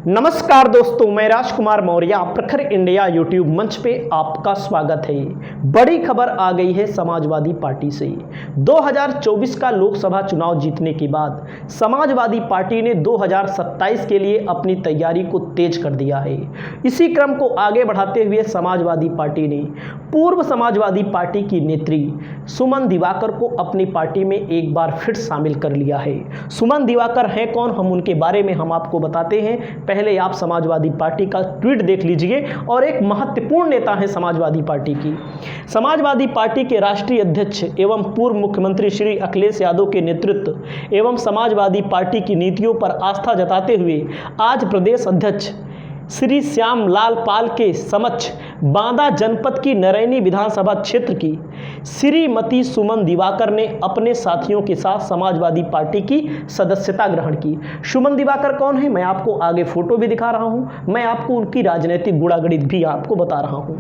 नमस्कार दोस्तों, मैं राजकुमार मौर्य प्रखर इंडिया यूट्यूब मंच पे आपका स्वागत है। बड़ी खबर आ गई है समाजवादी पार्टी से। 2024 का लोकसभा चुनाव जीतने के बाद समाजवादी पार्टी ने 2027 के लिए अपनी तैयारी को तेज कर दिया है। इसी क्रम को आगे बढ़ाते हुए समाजवादी पार्टी ने पूर्व समाजवादी पार्टी की नेत्री सुमन दिवाकर को अपनी पार्टी में एक बार फिर शामिल कर लिया है। सुमन दिवाकर हैं कौन, हम उनके बारे में हम आपको बताते हैं। पहले आप समाजवादी पार्टी का ट्वीट देख लीजिए और एक महत्वपूर्ण नेता है समाजवादी पार्टी की। समाजवादी पार्टी के राष्ट्रीय अध्यक्ष एवं पूर्व मुख्यमंत्री श्री अखिलेश यादव के नेतृत्व एवं समाजवादी पार्टी की नीतियों पर आस्था जताते हुए आज प्रदेश अध्यक्ष श्री श्याम लाल पाल के समक्ष बांदा जनपद की नरैनी विधानसभा क्षेत्र की श्रीमती सुमन दिवाकर ने अपने साथियों के साथ समाजवादी पार्टी की सदस्यता ग्रहण की। सुमन दिवाकर कौन है, मैं आपको आगे फोटो भी दिखा रहा हूं, मैं आपको उनकी राजनीतिक गुणागणित भी आपको बता रहा हूं।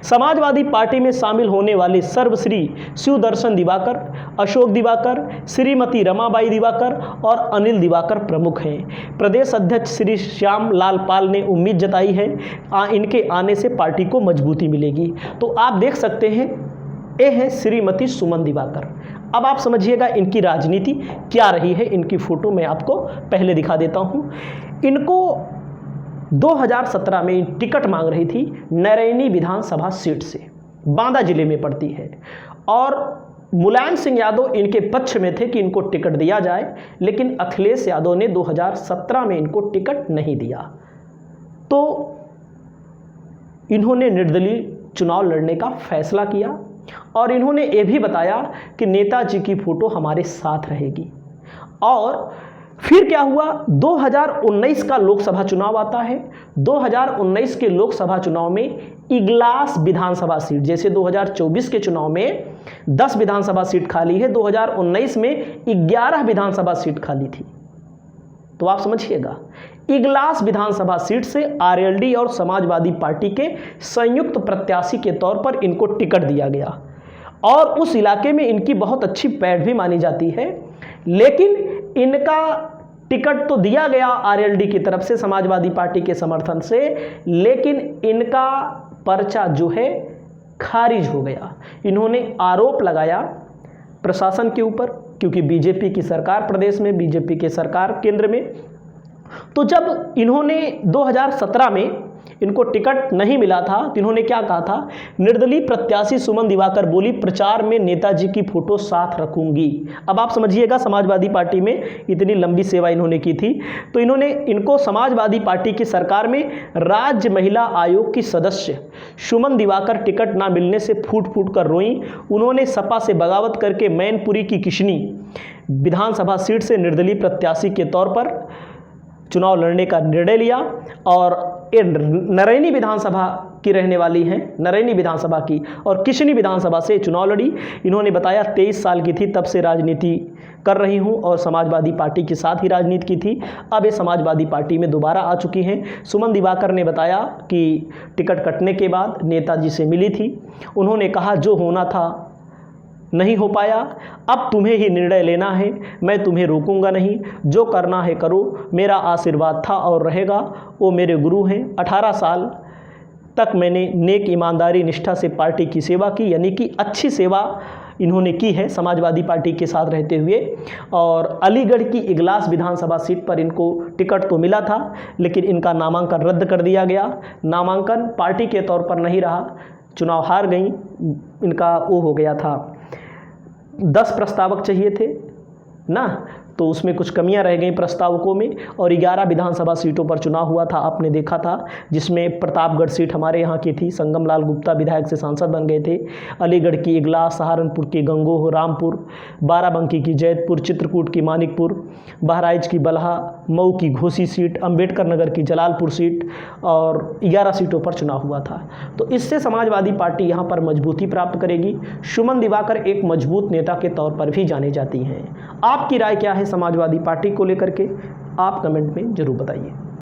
समाजवादी पार्टी में शामिल होने वाले सर्वश्री शिवदर्शन दिवाकर, अशोक दिवाकर, श्रीमती रमाबाई दिवाकर और अनिल दिवाकर प्रमुख हैं। प्रदेश अध्यक्ष श्री श्याम लाल पाल ने उम्मीद जताई है इनके आने से पार्टी को मजबूती मिलेगी। तो आप देख सकते हैं, ये है श्रीमती सुमन दिवाकर। अब आप समझिएगा इनकी राजनीति क्या रही है। इनकी फोटो मैं आपको पहले दिखा देता हूं। इनको 2017 में टिकट मांग रही थी नरैनी विधानसभा सीट से, बांदा जिले में पड़ती है, और मुलायम सिंह यादव इनके पक्ष में थे कि इनको टिकट दिया जाए, लेकिन अखिलेश यादव ने 2017 में इनको टिकट नहीं दिया। तो इन्होंने निर्दलीय चुनाव लड़ने का फैसला किया और इन्होंने ये भी बताया कि नेताजी की फोटो हमारे साथ रहेगी। और फिर क्या हुआ, 2019 का लोकसभा चुनाव आता है। 2019 के लोकसभा चुनाव में इगलास विधानसभा सीट, जैसे 2024 के चुनाव में 10 विधानसभा सीट खाली है, 2019 में 11 विधानसभा सीट खाली थी। तो आप समझिएगा, इगलास विधानसभा सीट से आरएलडी और समाजवादी पार्टी के संयुक्त प्रत्याशी के तौर पर इनको टिकट दिया गया और उस इलाके में इनकी बहुत अच्छी पैठ भी मानी जाती है। लेकिन इनका टिकट तो दिया गया आरएलडी की तरफ से, समाजवादी पार्टी के समर्थन से, लेकिन इनका पर्चा जो है खारिज हो गया। इन्होंने आरोप लगाया प्रशासन के ऊपर, क्योंकि बीजेपी की सरकार प्रदेश में, बीजेपी की सरकार केंद्र में। तो जब इन्होंने 2017 में इनको टिकट नहीं मिला था तो इन्होंने क्या कहा था, निर्दलीय प्रत्याशी सुमन दिवाकर बोली प्रचार में नेताजी की फोटो साथ रखूंगी। अब आप समझिएगा, समाजवादी पार्टी में इतनी लंबी सेवा इन्होंने की थी, तो इनको समाजवादी पार्टी की सरकार में राज्य महिला आयोग की सदस्य सुमन दिवाकर टिकट ना मिलने से फूट फूट कर रोई। उन्होंने सपा से बगावत करके मैनपुरी की किशनी विधानसभा सीट से निर्दलीय प्रत्याशी के तौर पर चुनाव लड़ने का निर्णय लिया और ये नरैनी विधानसभा की रहने वाली हैं, नरैनी विधानसभा की, और किशनी विधानसभा से चुनाव लड़ी। इन्होंने बताया 23 साल की थी तब से राजनीति कर रही हूं और समाजवादी पार्टी के साथ ही राजनीति की थी। अब ये समाजवादी पार्टी में दोबारा आ चुकी हैं। सुमन दिवाकर ने बताया कि टिकट कटने के बाद नेताजी से मिली थी, उन्होंने कहा जो होना था नहीं हो पाया, अब तुम्हें ही निर्णय लेना है, मैं तुम्हें रोकूंगा नहीं, जो करना है करो, मेरा आशीर्वाद था और रहेगा, वो मेरे गुरु हैं। 18 साल तक मैंने नेक ईमानदारी निष्ठा से पार्टी की सेवा की, यानी कि अच्छी सेवा इन्होंने की है समाजवादी पार्टी के साथ रहते हुए। और अलीगढ़ की इगलास विधानसभा सीट पर इनको टिकट तो मिला था, लेकिन इनका नामांकन रद्द कर दिया गया। नामांकन पार्टी के तौर पर नहीं रहा, चुनाव हार गई, इनका वो हो गया था। 10 प्रस्तावक चाहिए थे ना, तो उसमें कुछ कमियां रह गई प्रस्तावकों में, और 11 विधानसभा सीटों पर चुनाव हुआ था, आपने देखा था, जिसमें प्रतापगढ़ सीट हमारे यहाँ की थी, संगम लाल गुप्ता विधायक से सांसद बन गए थे। अलीगढ़ की इगलास, सहारनपुर की गंगोह, रामपुर, बाराबंकी की जैतपुर, चित्रकूट की मानिकपुर, बहराइच की बलहा, मऊ की घोसी सीट, अंबेडकर नगर की जलालपुर सीट और 11 सीटों पर चुनाव हुआ था। तो इससे समाजवादी पार्टी यहाँ पर मजबूती प्राप्त करेगी। सुमन दिवाकर एक मजबूत नेता के तौर पर भी जाने जाती हैं। आपकी राय क्या है समाजवादी पार्टी को लेकर के, आप कमेंट में जरूर बताइए।